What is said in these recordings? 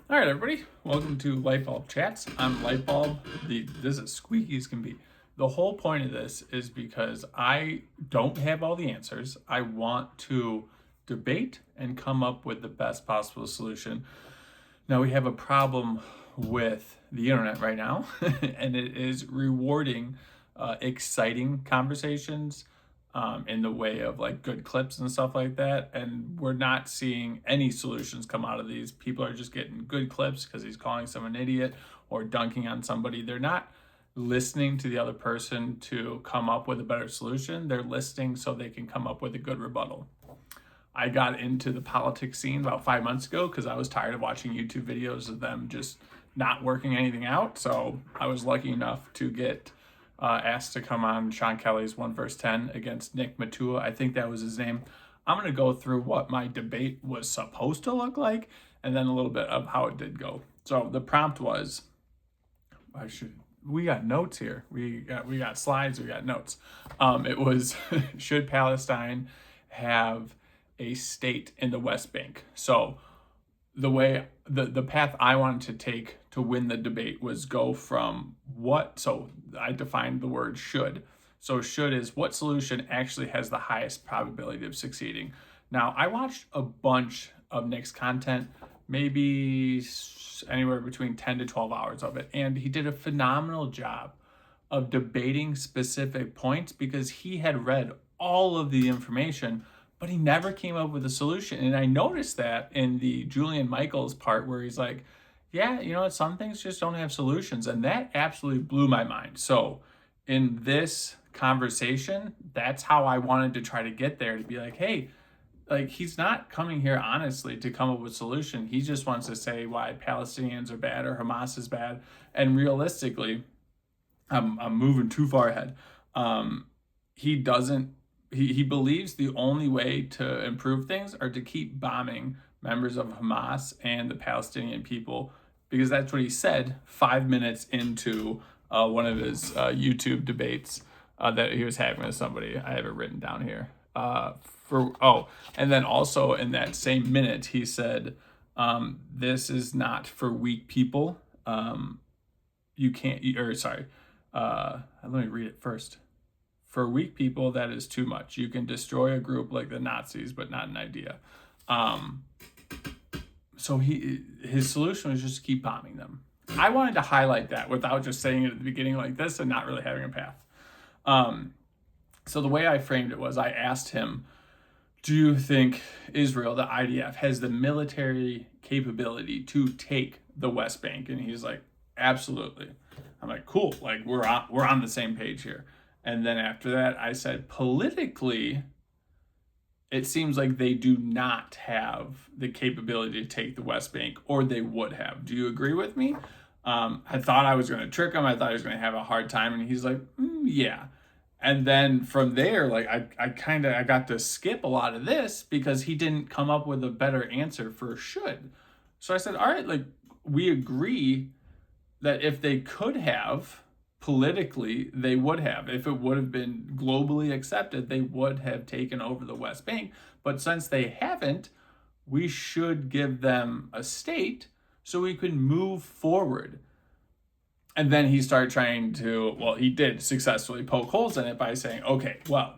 All right, everybody, welcome to Lightbulb Chats. I'm Lightbulb. This is squeaky as can be. The whole point of this is because I don't have all the answers. I want to debate and come up with the best possible solution. Now, we have a problem with the internet right now, and it is rewarding exciting conversations in the way of like good clips and stuff like that. And we're not seeing any solutions come out of these. People are just getting good clips because he's calling someone an idiot or dunking on somebody. They're not listening to the other person to come up with a better solution. They're listening so they can come up with a good rebuttal. I got into the politics scene about 5 months ago because I was tired of watching YouTube videos of them just not working anything out. So I was lucky enough to get asked to come on Sean Kelly's 1 vs. 10 against Nick Matua. I think that was his name. I'm going to go through what my debate was supposed to look like and then a little bit of how it did go. So the prompt was, we got notes here. We got slides, we got notes. It was, should Palestine have a state in the West Bank? So the path I wanted to take to win the debate was go from so I defined the word should. So should is what solution actually has the highest probability of succeeding. Now, I watched a bunch of Nick's content, maybe anywhere between 10 to 12 hours of it, and he did a phenomenal job of debating specific points because he had read all of the information, but he never came up with a solution. And I noticed that in the Julian Michaels part where he's like, yeah, you know what, some things just don't have solutions. And that absolutely blew my mind. So in this conversation, that's how I wanted to try to get there, to be like, hey, like he's not coming here honestly to come up with a solution. He just wants to say why Palestinians are bad or Hamas is bad. And realistically, I'm moving too far ahead. He believes the only way to improve things are to keep bombing members of Hamas and the Palestinian people, because that's what he said 5 minutes into one of his YouTube debates that he was having with somebody. I have it written down here. And then also in that same minute, he said, this is not for weak people. You can't, or sorry, let me read it first. For weak people, that is too much. You can destroy a group like the Nazis, but not an idea. So his solution was just to keep bombing them. I wanted to highlight that without just saying it at the beginning like this and not really having a path. So the way I framed it was I asked him, do you think Israel, the IDF, has the military capability to take the West Bank? And he's like, absolutely. I'm like, cool. Like we're on the same page here. And then after that, I said, politically, it seems like they do not have the capability to take the West Bank, or they would have. Do you agree with me? I thought I was going to trick him. I thought he was going to have a hard time. And he's like, yeah. And then from there, like I got to skip a lot of this because he didn't come up with a better answer for should. So I said, all right, like we agree that if they could have, politically, they would have. If it would have been globally accepted, they would have taken over the West Bank. But since they haven't, we should give them a state so we can move forward. And then he started trying to, well, he did successfully poke holes in it by saying, okay, well,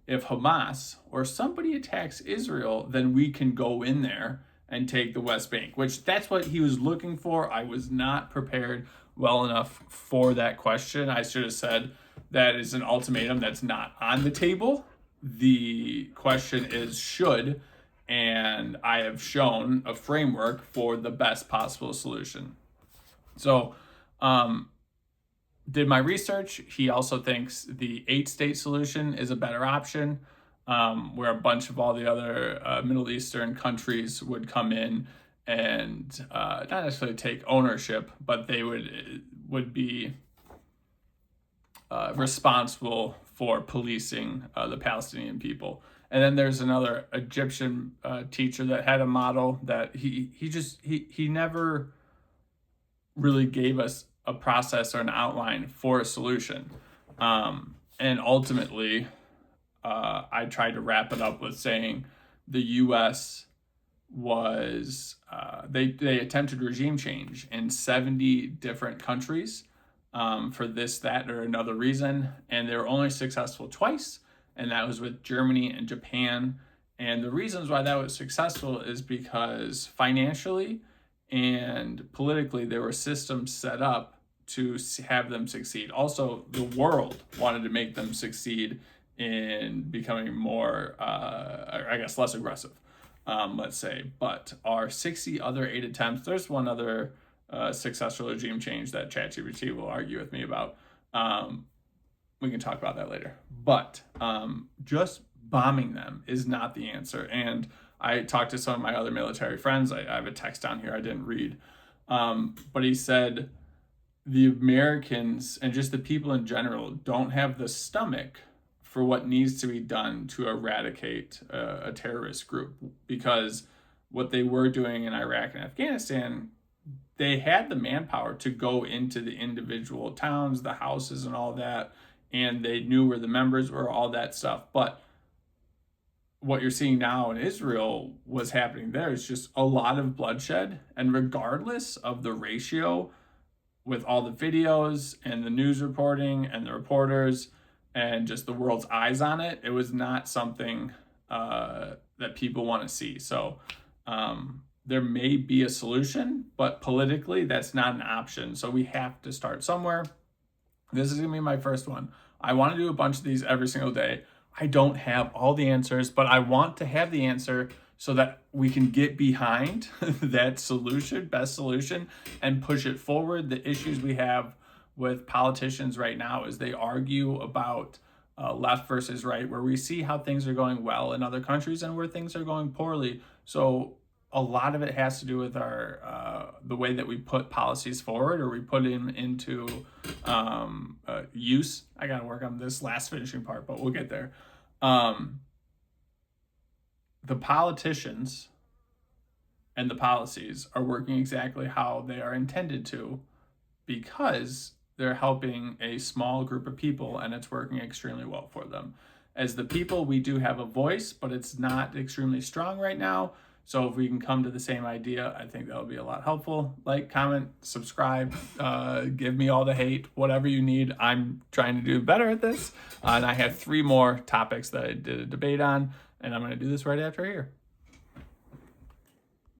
if Hamas or somebody attacks Israel, then we can go in there and take the West Bank, which that's what he was looking for. I was not prepared well enough for that question. I should have said that is an ultimatum that's not on the table. The question is should, and I have shown a framework for the best possible solution. So, did my research. He also thinks the 8-state solution is a better option, where a bunch of all the other Middle Eastern countries would come in and not necessarily take ownership, but they would be responsible for policing the Palestinian people. And then there's another Egyptian teacher that had a model that he never really gave us a process or an outline for a solution. And ultimately, I tried to wrap it up with saying the U.S. was they attempted regime change in 70 different countries for this, that, or another reason, and they were only successful twice, and that was with Germany and Japan. And the reasons why that was successful is because financially and politically there were systems set up to have them succeed. Also, the world wanted to make them succeed in becoming more, I guess, less aggressive, let's say. But our 60 other 8 attempts, there's one other successful regime change that ChatGPT will argue with me about. We can talk about that later. But just bombing them is not the answer. And I talked to some of my other military friends. I have a text down here I didn't read. But he said the Americans and just the people in general don't have the stomach for what needs to be done to eradicate a terrorist group, because what they were doing in Iraq and Afghanistan, they had the manpower to go into the individual towns, the houses and all that, and they knew where the members were, all that stuff. But what you're seeing now in Israel, what's happening there is just a lot of bloodshed. And regardless of the ratio, with all the videos and the news reporting and the reporters and just the world's eyes on it, it was not something that people want to see. So there may be a solution, but politically that's not an option. So we have to start somewhere. This is going to be my first one. I want to do a bunch of these every single day. I don't have all the answers, but I want to have the answer so that we can get behind that solution, best solution, and push it forward. The issues we have with politicians right now is they argue about left versus right, where we see how things are going well in other countries and where things are going poorly. So a lot of it has to do with our the way that we put policies forward, or we put them into use. I got to work on this last finishing part, but we'll get there. The politicians and the policies are working exactly how they are intended to, because they're helping a small group of people and it's working extremely well for them. As the people, we do have a voice, but it's not extremely strong right now. So if we can come to the same idea, I think that'll be a lot helpful. Like, comment, subscribe, give me all the hate, whatever you need. I'm trying to do better at this. And I have 3 more topics that I did a debate on, and I'm going to do this right after here.